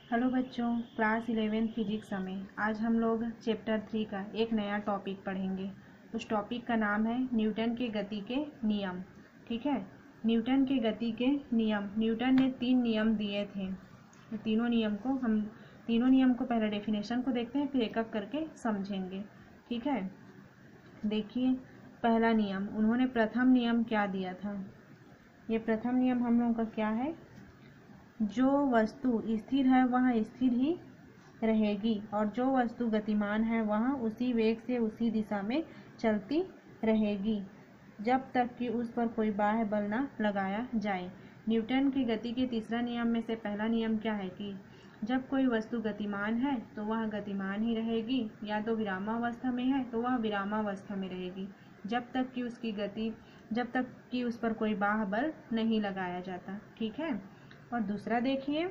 Hello बच्चों, class 11 physics में आज हम लोग चैप्टर 3 का एक नया टॉपिक पढ़ेंगे। उस टॉपिक का नाम है न्यूटन के गति के नियम। ठीक है, न्यूटन के गति के नियम। न्यूटन ने 3 नियम दिए थे। तीनों नियम को पहले डेफिनेशन को देखते हैं, फिर एक एक करके समझेंगे। ठीक है, देखिए पहला नियम, उन्होंने प्रथम नियम क्या दिया था। ये प्रथम नियम हम लोगों का क्या है, जो वस्तु स्थिर है वह स्थिर ही रहेगी और जो वस्तु गतिमान है वह उसी वेग से उसी दिशा में चलती रहेगी जब तक कि उस पर कोई बाह्य बल न लगाया जाए। न्यूटन की गति के तीसरा नियम में से पहला नियम क्या है कि जब कोई वस्तु गतिमान है तो वह गतिमान ही रहेगी, या तो विरामावस्था में है तो वह विरामावस्था में रहेगी जब तक कि उस पर कोई बाह्य बल नहीं लगाया जाता। ठीक है, और दूसरा देखिए,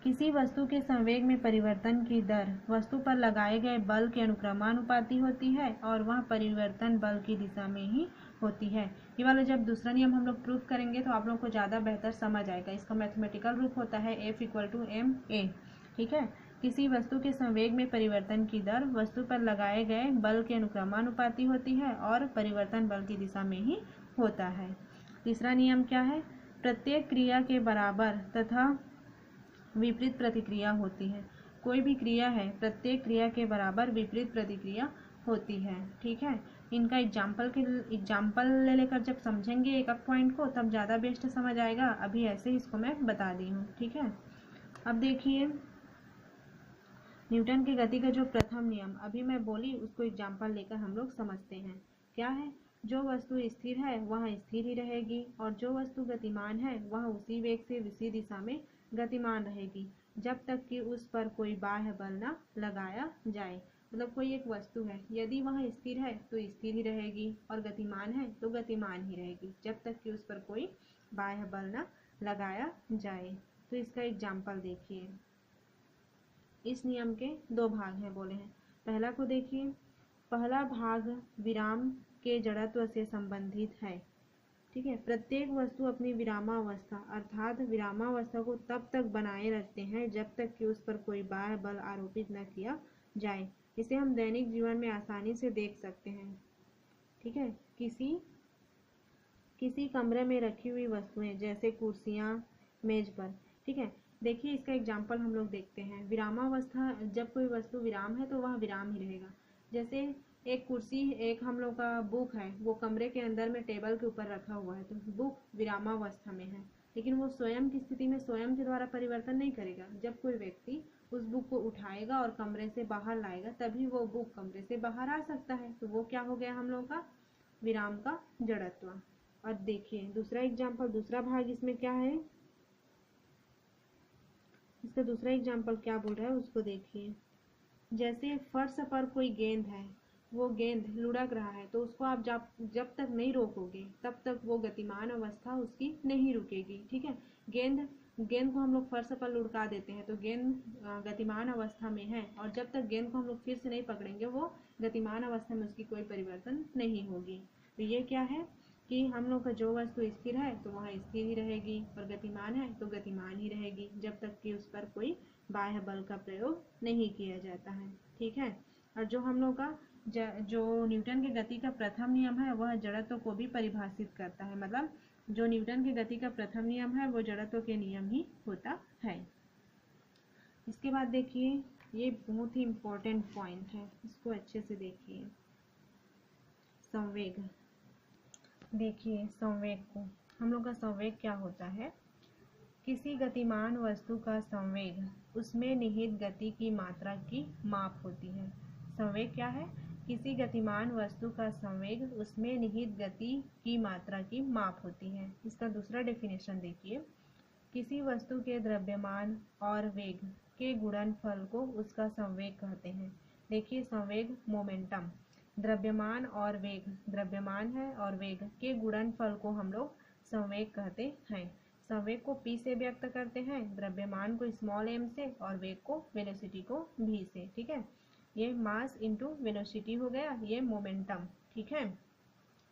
किसी वस्तु के संवेग में परिवर्तन की दर वस्तु पर लगाए गए बल के अनुक्रमानुपाती होती है और वह परिवर्तन बल की दिशा में ही होती है। ये वाला जब दूसरा नियम हम लोग प्रूफ करेंगे तो आप लोग को ज़्यादा बेहतर समझ आएगा। इसका मैथमेटिकल रूप होता है F = ma। ठीक है, किसी वस्तु के संवेग में परिवर्तन की दर वस्तु पर लगाए गए बल के अनुक्रमानुपाती होती है और परिवर्तन बल की दिशा में ही होता है। तीसरा नियम क्या है, प्रत्येक क्रिया के बराबर तथा विपरीत प्रतिक्रिया होती है। कोई भी क्रिया है, प्रत्येक क्रिया के बराबर विपरीत प्रतिक्रिया होती है। ठीक है, इनका एग्जाम्पल ले लेकर जब समझेंगे एक एक पॉइंट को तब ज़्यादा बेस्ट समझ आएगा। अभी ऐसे ही इसको मैं बता दी हूँ। ठीक है, अब देखिए न्यूटन की गति का जो प्रथम नियम अभी मैं बोली उसको एग्जाम्पल लेकर हम लोग समझते हैं। क्या है, जो वस्तु स्थिर है वह स्थिर ही रहेगी और जो वस्तु गतिमान है वह उसी वेग से उसी दिशा में गतिमान रहेगी जब तक कि उस पर कोई बाह्य बल न लगाया जाए। मतलब कोई एक वस्तु है, यदि वह स्थिर है तो स्थिर ही रहेगी और गतिमान है तो गतिमान ही रहेगी जब तक कि उस पर कोई बाह्य बल न लगाया जाए। तो इसका एग्जाम्पल देखिए, इस नियम के 2 भाग हैं बोले हैं। पहला को देखिए, पहला भाग विराम के जड़त्व से संबंधित है। ठीक है, प्रत्येक वस्तु अपनी विरामावस्था अर्थात विरामावस्था को तब तक बनाए रखते हैं जब तक कि उस पर कोई बाह्य बल आरोपित न किया जाए। इसे हम दैनिक जीवन में आसानी से देख सकते हैं। ठीक है, किसी कमरे में रखी हुई वस्तुएं जैसे कुर्सियां, मेज पर। ठीक है, देखिए इसका एग्जाम्पल हम लोग देखते हैं। विरामावस्था, जब कोई वस्तु विराम है तो वह विराम ही रहेगा। जैसे एक कुर्सी, एक हम लोग का बुक है, वो कमरे के अंदर में टेबल के ऊपर रखा हुआ है तो बुक विरामावस्था में है, लेकिन वो स्वयं की स्थिति में स्वयं के द्वारा परिवर्तन नहीं करेगा। जब कोई व्यक्ति उस बुक को उठाएगा और कमरे से बाहर लाएगा तभी वो बुक कमरे से बाहर आ सकता है। तो वो क्या हो गया हम लोग का, विराम का जड़त्व। और देखिए दूसरा एग्जाम्पल, दूसरा भाग इसमें क्या है, इसका दूसरा एग्जाम्पल क्या बोल रहा है उसको देखिए। जैसे फर्श पर कोई गेंद है, वो गेंद लुढ़क रहा है तो उसको आप जब तक नहीं रोकोगे तब तक वो गतिमान अवस्था उसकी नहीं रुकेगी। ठीक है, गेंद को हम लोग फर्श पर लुढ़का देते हैं तो गेंद गतिमान अवस्था में है और जब तक गेंद को हम लोग फिर से नहीं पकड़ेंगे वो गतिमान अवस्था में उसकी कोई परिवर्तन नहीं होगी। तो ये क्या है कि हम लोग का जो वस्तु स्थिर है तो वह स्थिर ही रहेगी और गतिमान है तो गतिमान ही रहेगी जब तक कि उस पर कोई बाह्य बल का प्रयोग नहीं किया जाता है। ठीक है, और जो हम लोग का जो न्यूटन की गति का प्रथम नियम है वह जड़त्व को भी परिभाषित करता है। मतलब जो न्यूटन की गति का प्रथम नियम है वो जड़त्व के नियम ही होता है। इसके बाद देखिए, ये बहुत ही इम्पोर्टेंट पॉइंट है, इसको अच्छे से देखिए। संवेग, देखिए संवेग को हम लोग का संवेग क्या होता है, किसी गतिमान वस्तु का संवेग उसमें निहित गति की मात्रा की माप होती है। संवेग क्या है, किसी गतिमान वस्तु का संवेग उसमें निहित गति की मात्रा की माप होती है। इसका दूसरा डेफिनेशन देखिए, किसी वस्तु के द्रव्यमान और वेग के गुणनफल को उसका संवेग कहते हैं। देखिए संवेग मोमेंटम, द्रव्यमान और वेग, द्रव्यमान है और वेग के गुणनफल को हम लोग संवेग कहते हैं। संवेग को p से व्यक्त करते हैं, द्रव्यमान को स्मॉल m से और वेग को वेलोसिटी को v से। ठीक है, ये मास इंटू वेलोसिटी हो गया, ये मोमेंटम। ठीक है,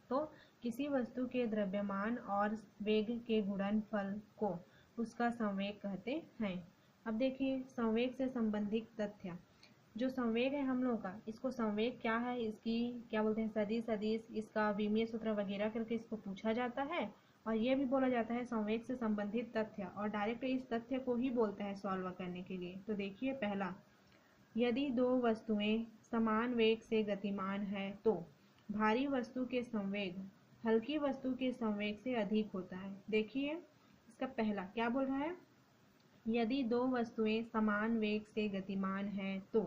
तो किसी वस्तु के द्रव्यमान और वेग के गुणनफल को उसका संवेग कहते हैं। अब देखिए संवेग से संबंधित तथ्य। जो संवेग है हम लोग का, इसको संवेग क्या है, इसकी क्या बोलते हैं, सदिश सदिश, इसका विमीय सूत्र वगैरह करके इसको पूछा जाता है। और ये भी बोला जाता है संवेग से संबंधित तथ्य, और डायरेक्ट इस तथ्य को ही बोलते हैं सॉल्व करने के लिए। तो देखिए पहला, यदि दो वस्तुएं समान वेग से गतिमान है तो भारी वस्तु के संवेग हल्की वस्तु के संवेग से अधिक होता है। देखिए इसका पहला क्या बोल रहा है, यदि दो वस्तुएं समान वेग से गतिमान हैं तो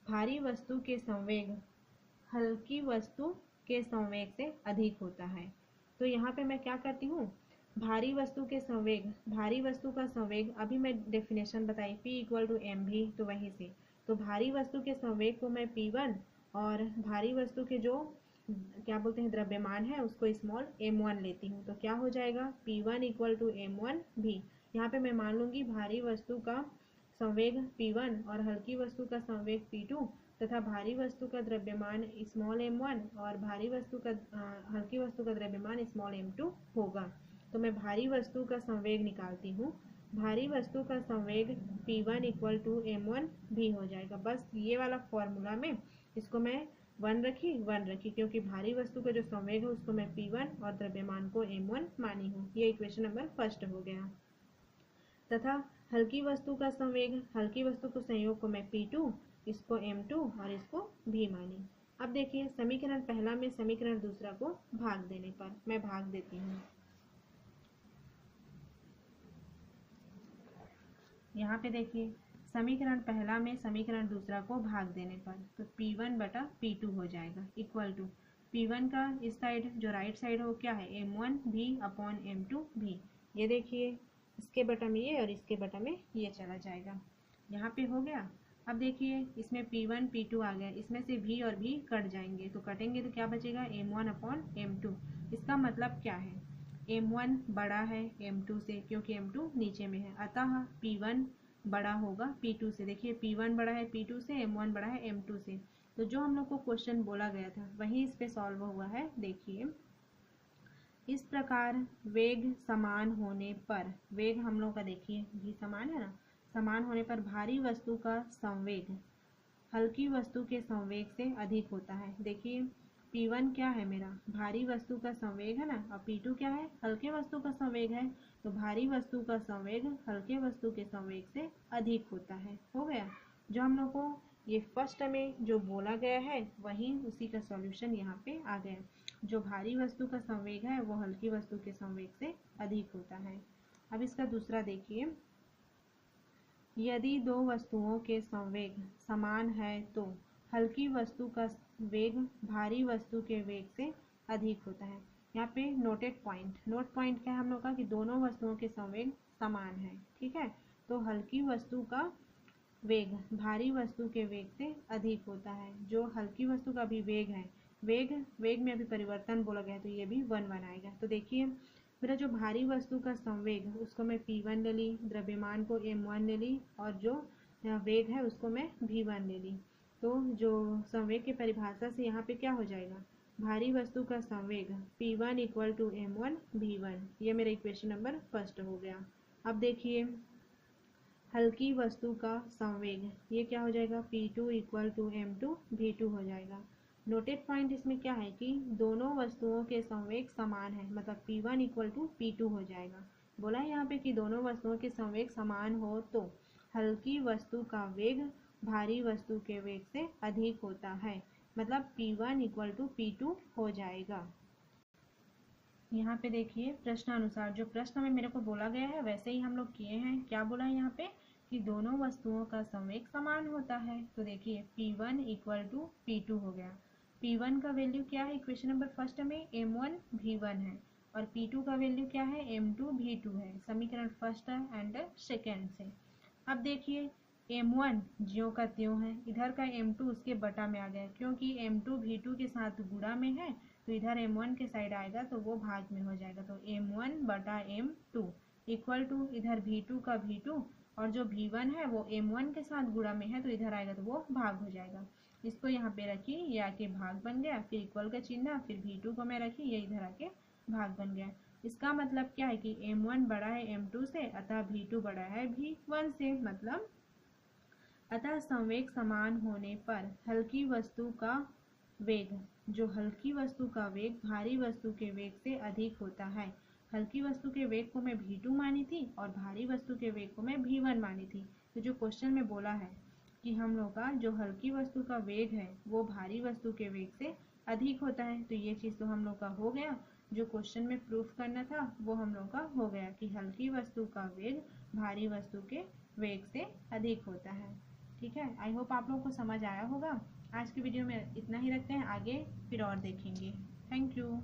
भारी वस्तु के संवेग हल्की वस्तु के संवेग से अधिक होता है। तो यहाँ पे मैं क्या करती हूँ, भारी वस्तु के संवेग, भारी वस्तु का संवेग, अभी मैं डेफिनेशन बताई P इक्वल टू एम भी, तो वहीं से तो भारी वस्तु के संवेग को मैं P1 और भारी वस्तु के जो क्या बोलते हैं द्रव्यमान है उसको स्मॉल m1 लेती हूँ। तो क्या हो जाएगा, P1 इक्वल टू m1 भी। यहाँ पे मैं मान लूंगी भारी वस्तु का संवेग P1 और हल्की वस्तु का संवेग P2 तथा भारी वस्तु का द्रव्यमान स्मॉल m1 और भारी वस्तु का हल्की वस्तु का द्रव्यमान स्मॉल m2 होगा। तो मैं भारी वस्तु का संवेग निकालती हूँ, भारी वस्तु का संवेग P1 इक्वल टू m1 भी हो जाएगा। बस ये वाला फॉर्मूला में इसको मैं 1 रखी क्योंकि भारी वस्तु का जो संवेग है उसको मैं P1 और द्रव्यमान को m1 मानी हूँ। ये इक्वेशन नंबर फर्स्ट हो गया। तथा हल्की वस्तु का संवेग, हल्की वस्तु को संयोग को मैं P2, इसको M2 और इसको भी मानी। अब देखिए समीकरण पहला में समीकरण दूसरा को भाग देने पर, मैं भाग देती हूँ। यहाँ पे देखिए समीकरण पहला में समीकरण दूसरा को भाग देने पर, तो P1 बटा P2 हो जाएगा इक्वल टू P1 का इस साइड जो राइट साइड है वो क्या है, M1 भी अपॉन M2 भी। ये देखिए इसके बटा में ये और इसके बटा में ये चला जाएगा, यहाँ पे हो गया। अब देखिए इसमें P1 P2 आ गया, इसमें से V और V कट जाएंगे, तो कटेंगे तो क्या बचेगा, M1 अपॉन M2। इसका मतलब क्या है, M1 बड़ा है M2 से क्योंकि M2 नीचे में है, अतः P1 बड़ा होगा P2 से। देखिए P1 बड़ा है P2 से, M1 बड़ा है M2 से। तो जो हम लोग को क्वेश्चन बोला गया था वही इस पे सॉल्व हुआ है। देखिए इस प्रकार वेग समान होने पर, वेग हम लोग का देखिए भी समान है ना, समान होने पर भारी वस्तु का संवेग हल्की वस्तु के संवेग से अधिक होता है। देखिए P1 क्या है मेरा, भारी वस्तु का संवेग है ना, और P2 क्या है, हल्के वस्तु का संवेग है। तो भारी वस्तु का संवेग हल्के वस्तु के संवेग से अधिक होता है। हो गया, जो हम लोग को ये फर्स्ट में जो बोला गया है वही उसी का सॉल्यूशन यहाँ पे आ गया। जो भारी वस्तु का संवेग है वो हल्की वस्तु के संवेग से अधिक होता है। अब इसका दूसरा देखिए, यदि दो वस्तुओं के संवेग समान है तो हल्की वस्तु का वेग भारी वस्तु के वेग से अधिक होता है। यहाँ पे नोटेड पॉइंट, नोट पॉइंट क्या है हम लोग का कि दोनों वस्तुओं के संवेग समान है, ठीक है। तो हल्की वस्तु का वेग भारी वस्तु के वेग से अधिक होता है। जो हल्की वस्तु का भी वेग है, वेग में अभी परिवर्तन बोला गया है तो ये भी 1 आएगा। तो देखिए मेरा जो भारी वस्तु का संवेग उसको मैं P1 ले ली, द्रव्यमान को M1 ले ली और जो वेग है उसको मैं V1 ले ली। तो जो संवेग की परिभाषा से यहाँ पे क्या हो जाएगा, भारी वस्तु का संवेग P1 equal to M1 V1। ये मेरा इक्वेशन नंबर फर्स्ट हो गया। अब देखिए हल्की वस्तु का संवेग, ये क्या हो जाएगा, P2 equal to M2 V2 हो जाएगा। नोटेड पॉइंट इसमें क्या है कि दोनों वस्तुओं के संवेग समान है, मतलब P1 इक्वल टू P2 हो जाएगा। बोला है यहाँ पे कि दोनों वस्तुओं के संवेग समान हो तो हल्की वस्तु का वेग भारी वस्तु के वेग से अधिक होता है, मतलब P1 इक्वल टू P2 हो जाएगा। यहाँ पे देखिए प्रश्नानुसार जो प्रश्न में मेरे को बोला गया है वैसे ही हम लोग किए हैं। क्या बोला है यहाँ पे कि दोनों वस्तुओं का संवेग समान होता है। तो देखिए P1 इक्वल टू P2 हो गया। P1 का वैल्यू क्या है इक्वेशन नंबर फर्स्ट में, M1 V1 है, और P2 का वैल्यू क्या है, M2 V2 है, समीकरण फर्स्ट एंड सेकेंड से। अब देखिए M1 ज्यों का त्यों है, इधर का M2 उसके बटा में आ गया क्योंकि M2 V2 के साथ गुणा में है, तो इधर M1 के साइड आएगा तो वो भाग में हो जाएगा। तो M1 बटा M2 इक्वल टू इधर V2 का V2 और जो V1 है वो M1 के साथ गुणा में है तो इधर आएगा तो वो भाग हो जाएगा। इसको यहाँ पे रखी, ये आके भाग बन गया, फिर इक्वल का चिन्ह, फिर V2 को मैं रखी, ये इधर आके भाग बन गया। इसका मतलब क्या है कि m1 बड़ा है m2 से, अतः v2 बड़ा है v1 से। मतलब अतः संवेग समान होने पर हल्की वस्तु का वेग, जो हल्की वस्तु का वेग भारी वस्तु के वेग से अधिक होता है। हल्की वस्तु के वेग को मैं v2 मानी थी और भारी वस्तु के वेग को मैं v1 मानी थी। तो जो क्वेश्चन में बोला है कि हम लोग का जो हल्की वस्तु का वेग है वो भारी वस्तु के वेग से अधिक होता है, तो ये चीज़ तो हम लोग का हो गया। जो क्वेश्चन में प्रूफ करना था वो हम लोग का हो गया कि हल्की वस्तु का वेग भारी वस्तु के वेग से अधिक होता है। ठीक है, आई होप आप लोगों को समझ आया होगा। आज की वीडियो में इतना ही रखते हैं, आगे फिर और देखेंगे। Thank you.